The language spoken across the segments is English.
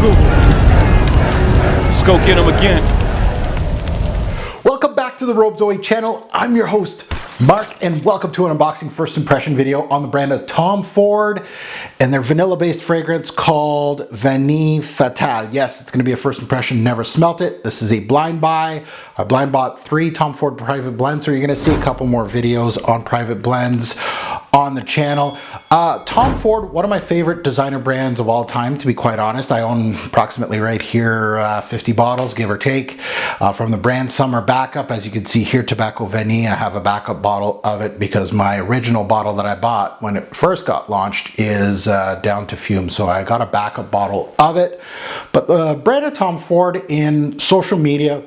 Google. Let's go get him again. Welcome back to the Robe Zoe channel. I'm your host, Mark, and welcome to an unboxing first impression video on the brand of Tom Ford and their vanilla-based fragrance called Vanille Fatale. Yes, it's going to be a first impression, never smelt it. This is a blind buy. I blind bought 3 Tom Ford private blends, so you're going to see a couple more videos on private blends on the channel. Tom Ford, one of my favorite designer brands of all time, to be quite honest. I own approximately right here 50 bottles, give or take, from the brand. Some are backup, as you can see here, Tobacco Vanille. I have a backup bottle of it because my original bottle that I bought when it first got launched is down to fumes, so I got a backup bottle of it. But the brand of Tom Ford in social media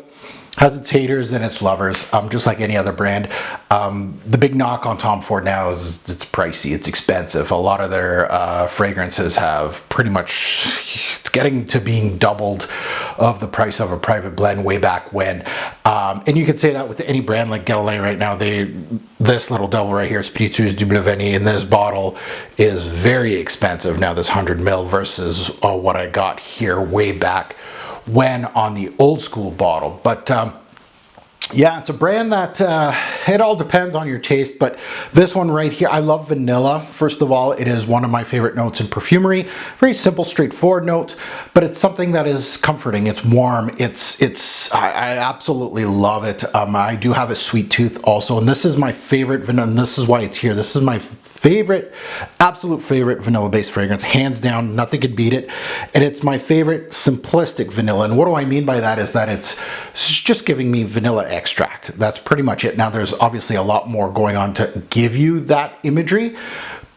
has its haters and its lovers, just like any other brand. The big knock on Tom Ford now is it's pricey, it's expensive. A lot of their fragrances have pretty much, it's getting to being doubled of the price of a private blend way back when. And you could say that with any brand like Guerlain right now. This little devil right here, Spiritueuse Double Vanille, in this bottle is very expensive now, this 100 ml versus what I got here way back when on the old school bottle. But yeah, it's a brand that it all depends on your taste, but this one right here, I love vanilla. First of all, it is one of my favorite notes in perfumery. Very simple, straightforward note, but it's something that is comforting. It's warm. I absolutely love it. I do have a sweet tooth also, and this is my favorite vanilla, and this is why it's here. This is my favorite, absolute favorite vanilla-based fragrance, hands down. Nothing could beat it, and it's my favorite simplistic vanilla. And what do I mean by that is that it's just giving me vanilla extract. That's pretty much it. Now, there's obviously a lot more going on to give you that imagery,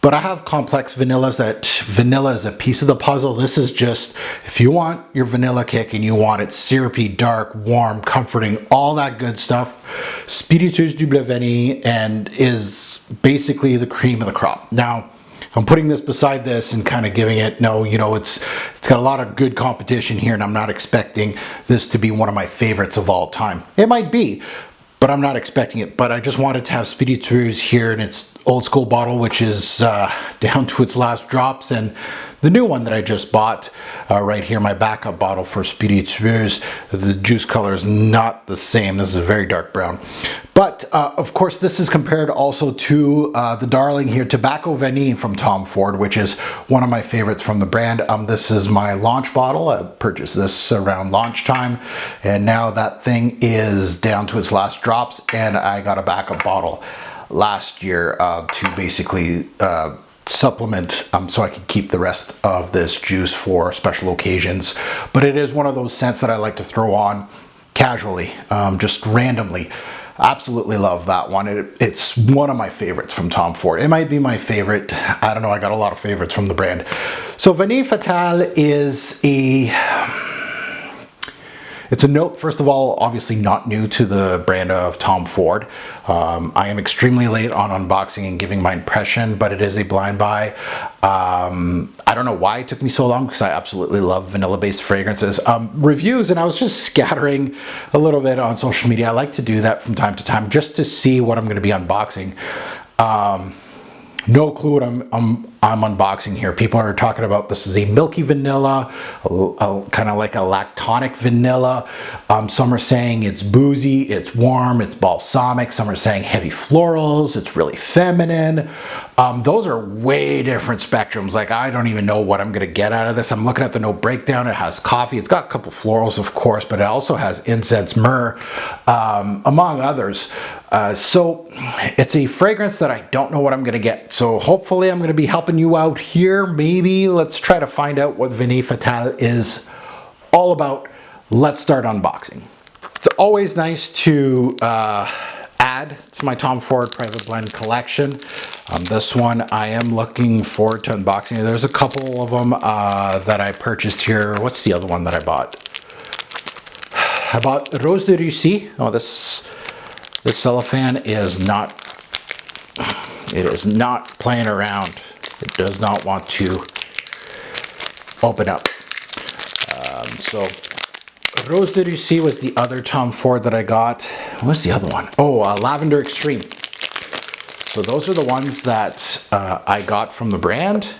but I have complex vanillas that vanilla is a piece of the puzzle. This is just, if you want your vanilla kick and you want it syrupy, dark, warm, comforting, all that good stuff, Spiritueuse Double Vanille and is basically the cream of the crop. Now, I'm putting this beside this and kind of giving it, it's got a lot of good competition here, and I'm not expecting this to be one of my favorites of all time. It might be, but I'm not expecting it. But I just wanted to have Spiritueuse here in its old school bottle, which is down to its last drops, and the new one that I just bought right here, my backup bottle for Spiritueuse, the juice color is not the same. This is a very dark brown. But of course, this is compared also to the darling here, Tobacco Vanille from Tom Ford, which is one of my favorites from the brand. This is my launch bottle. I purchased this around launch time, and now that thing is down to its last drops, and I got a backup bottle last year to basically supplement so I could keep the rest of this juice for special occasions. But it is one of those scents that I like to throw on casually, just randomly. Absolutely love that one. It's one of my favorites from Tom Ford. It might be my favorite. I don't know, I got a lot of favorites from the brand. So Vanille Fatale is it's a note, first of all, obviously not new to the brand of Tom Ford. I am extremely late on unboxing and giving my impression, but it is a blind buy. I don't know why it took me so long, because I absolutely love vanilla-based fragrances. Reviews, and I was just scattering a little bit on social media. I like to do that from time to time just to see what I'm going to be unboxing. No clue what I'm unboxing here. People are talking about this is a milky vanilla, kind of like a lactonic vanilla. Some are saying it's boozy, it's warm, it's balsamic. Some are saying heavy florals, it's really feminine. Those are way different spectrums. Like, I don't even know what I'm gonna get out of this. I'm looking at the note breakdown. It has coffee. It's got a couple florals, of course, but it also has incense, myrrh, among others. So it's a fragrance that I don't know what I'm gonna get. So hopefully I'm gonna be helping you out here. Maybe let's try to find out what Vanille Fatale is all about. Let's start unboxing. It's always nice to add to my Tom Ford private blend collection. This one I am looking forward to unboxing. There's a couple of them that I purchased here. What's the other one that I bought? I bought Rose de Russie. Oh, this cellophane is not playing around. It does not want to open up. So Rose de Russie was the other Tom Ford that I got. What's the other one? Oh, Lavender Extreme. So those are the ones that I got from the brand.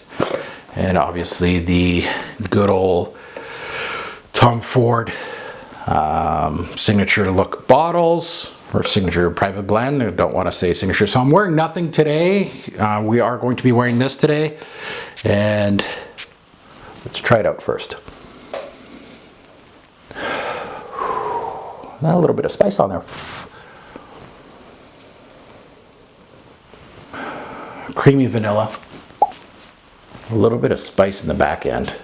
And obviously the good old Tom Ford signature look bottles, or signature private blend. I don't want to say signature. So I'm wearing nothing today. We are going to be wearing this today. And let's try it out first. A little bit of spice on there. Creamy vanilla. A little bit of spice in the back end.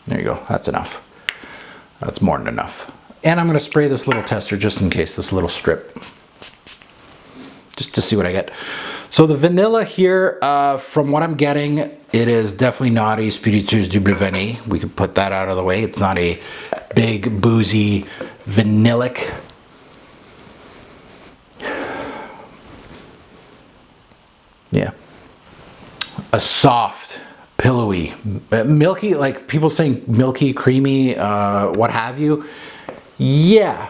There you go, that's enough. That's more than enough. And I'm gonna spray this little tester just in case, this little strip. Just to see what I get. So the vanilla here, from what I'm getting, it is definitely not a Spiritueuse du Vanille. We could put that out of the way. It's not a big, boozy, vanillic. Yeah. A soft, pillowy, milky, like people saying milky, creamy, what have you. Yeah.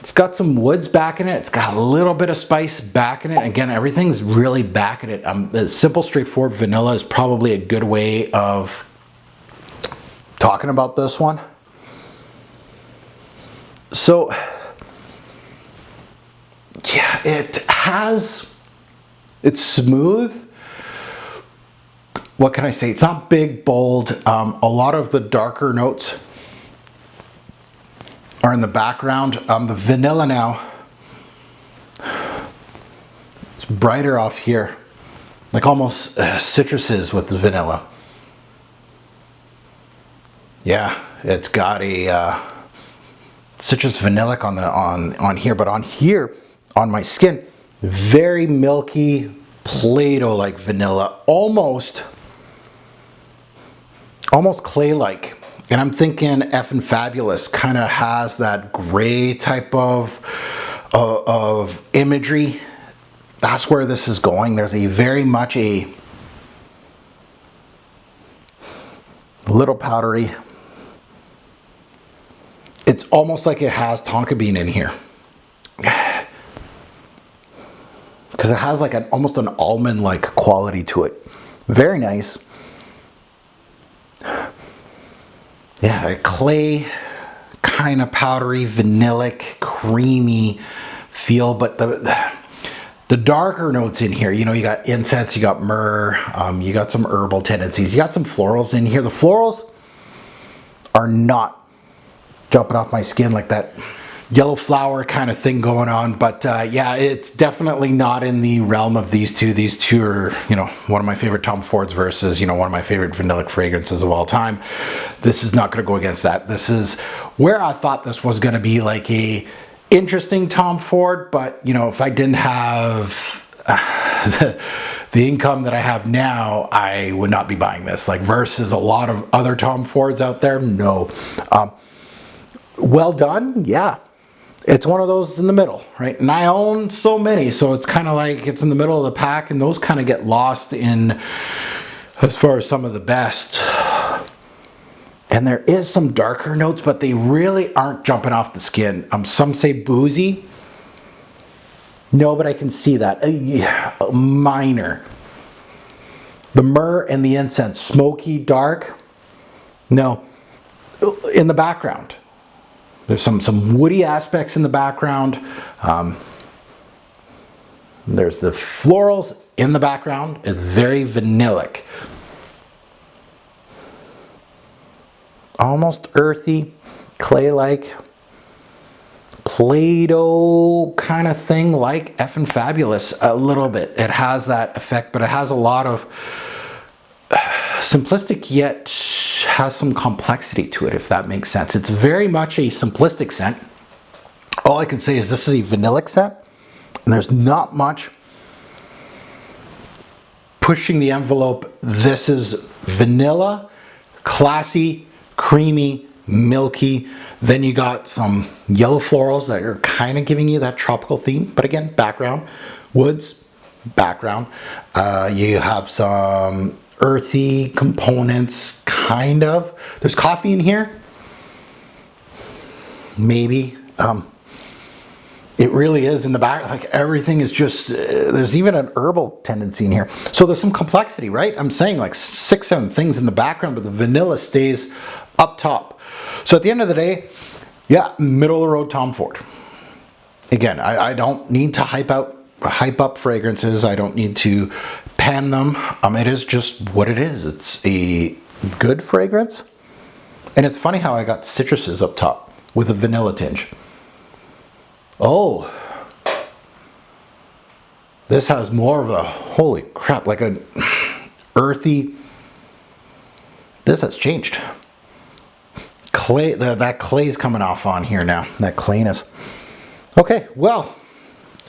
It's got some woods back in it. It's got a little bit of spice back in it. Again, everything's really back in it. The simple, straightforward vanilla is probably a good way of talking about this one. So, yeah, it's smooth. What can I say? It's not big, bold. A lot of the darker notes are in the background. The vanilla now, it's brighter off here, like almost citruses with the vanilla. Yeah, it's got a citrus vanillic on here, but on here, on my skin, very milky, Play-Doh-like vanilla, almost clay-like. And I'm thinking Effin' Fabulous kind of has that gray type of imagery. That's where this is going. There's a very much a little powdery. It's almost like it has tonka bean in here. Because it has like almost an almond-like quality to it. Very nice. Yeah, a clay, kind of powdery, vanillic, creamy feel, but the darker notes in here, you know, you got incense, you got myrrh, you got some herbal tendencies, you got some florals in here. The florals are not jumping off my skin like that yellow flower kind of thing going on, but yeah, it's definitely not in the realm of these two. These two are, you know, one of my favorite Tom Fords versus, you know, one of my favorite vanillic fragrances of all time. This is not going to go against that. This is where I thought this was going to be like a interesting Tom Ford, but you know, if I didn't have the income that I have now, I would not be buying this. Like versus a lot of other Tom Fords out there, no. Well done, yeah. It's one of those in the middle, right? And I own so many, so it's kind of like it's in the middle of the pack, and those kind of get lost in as far as some of the best. And there is some darker notes, but they really aren't jumping off the skin. Some say boozy. No, but I can see that. Yeah, minor. The myrrh and the incense, smoky, dark. No, in the background. There's some woody aspects in the background. There's the florals in the background. It's very vanillic. Almost earthy, clay-like, Play-Doh kind of thing, like Effin' Fabulous a little bit. It has that effect, but it has a lot of simplistic yet has some complexity to it, if that makes sense. It's very much a simplistic scent. All I can say is this is a vanillic scent, and there's not much pushing the envelope. This is vanilla, classy, creamy, milky. Then you got some yellow florals that are kind of giving you that tropical theme, but again, background, woods, background. You have some earthy components, kind of. There's coffee in here, maybe. It really is in the back. Like everything is just, there's even an herbal tendency in here. So there's some complexity, right? I'm saying like 6, 7 things in the background, but the vanilla stays up top. So at the end of the day, yeah, middle of the road Tom Ford. Again, I don't need to hype up fragrances. I don't need to pan them. It is just what it is. It's a good fragrance. And it's funny how I got citruses up top with a vanilla tinge. Oh, this has more of a, holy crap, like an earthy, this has changed. Clay, that clay's coming off on here now, that clayness. Okay, well,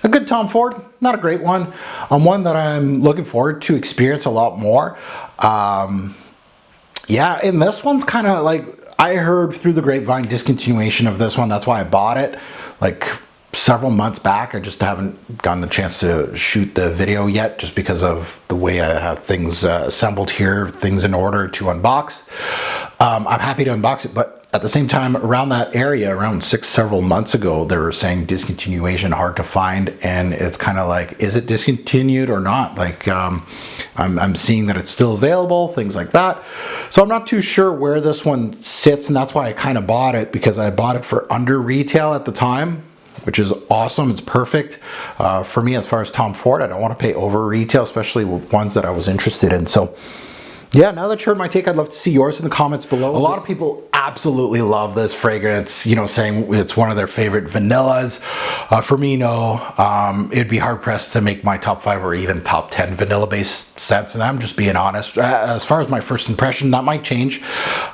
a good Tom Ford, not a great one. One that I'm looking forward to experience a lot more. Yeah, and this one's kind of like, I heard through the grapevine discontinuation of this one. That's why I bought it like several months back. I just haven't gotten the chance to shoot the video yet just because of the way I have things assembled here, things in order to unbox. I'm happy to unbox it, but at the same time, around that area, around several months ago, they were saying discontinuation, hard to find, and it's kind of like, is it discontinued or not? Like, I'm seeing that it's still available, things like that. So I'm not too sure where this one sits, and that's why I kind of bought it, because I bought it for under retail at the time, which is awesome. It's perfect for me as far as Tom Ford. I don't want to pay over retail, especially with ones that I was interested in. So yeah, now that you heard my take, I'd love to see yours in the comments below. A lot of people absolutely love this fragrance, you know, saying it's one of their favorite vanillas. For me, no. It'd be hard pressed to make my top 5 or even top 10 vanilla-based scents, and I'm just being honest. As far as my first impression, that might change.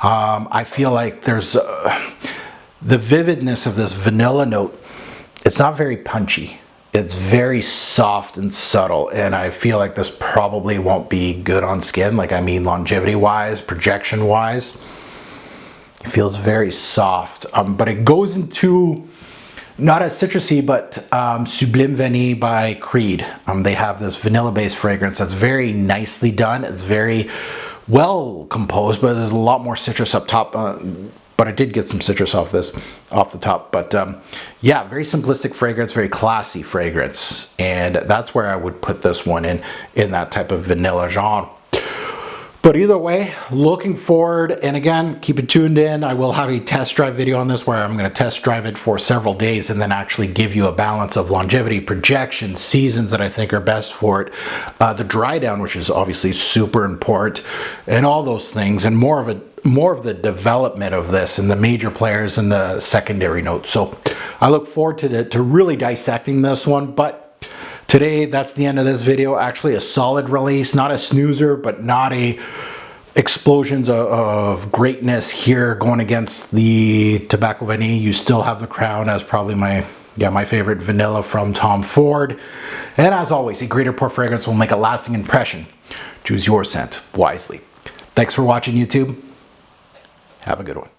I feel like there's the vividness of this vanilla note. It's not very punchy. It's very soft and subtle, and I feel like this probably won't be good on skin. Like, I mean, longevity-wise, projection-wise, it feels very soft. But it goes into, not as citrusy, but Sublime Vanille by Creed. They have this vanilla-based fragrance that's very nicely done. It's very well composed, but there's a lot more citrus up top. But I did get some citrus off the top. But yeah, very simplistic fragrance, very classy fragrance. And that's where I would put this one in that type of vanilla genre. But either way, looking forward, and again, keep it tuned in. I will have a test drive video on this where I'm going to test drive it for several days and then actually give you a balance of longevity, projection, seasons that I think are best for it, the dry down, which is obviously super important, and all those things, and more of the development of this and the major players and the secondary notes. So I look forward to really dissecting this one. But today, that's the end of this video. Actually, a solid release, not a snoozer, but not a explosions of greatness here going against the Tobacco Vanille. You still have the crown as probably my favorite vanilla from Tom Ford. And as always, a great pour fragrance will make a lasting impression. Choose your scent wisely. Thanks for watching, YouTube. Have a good one.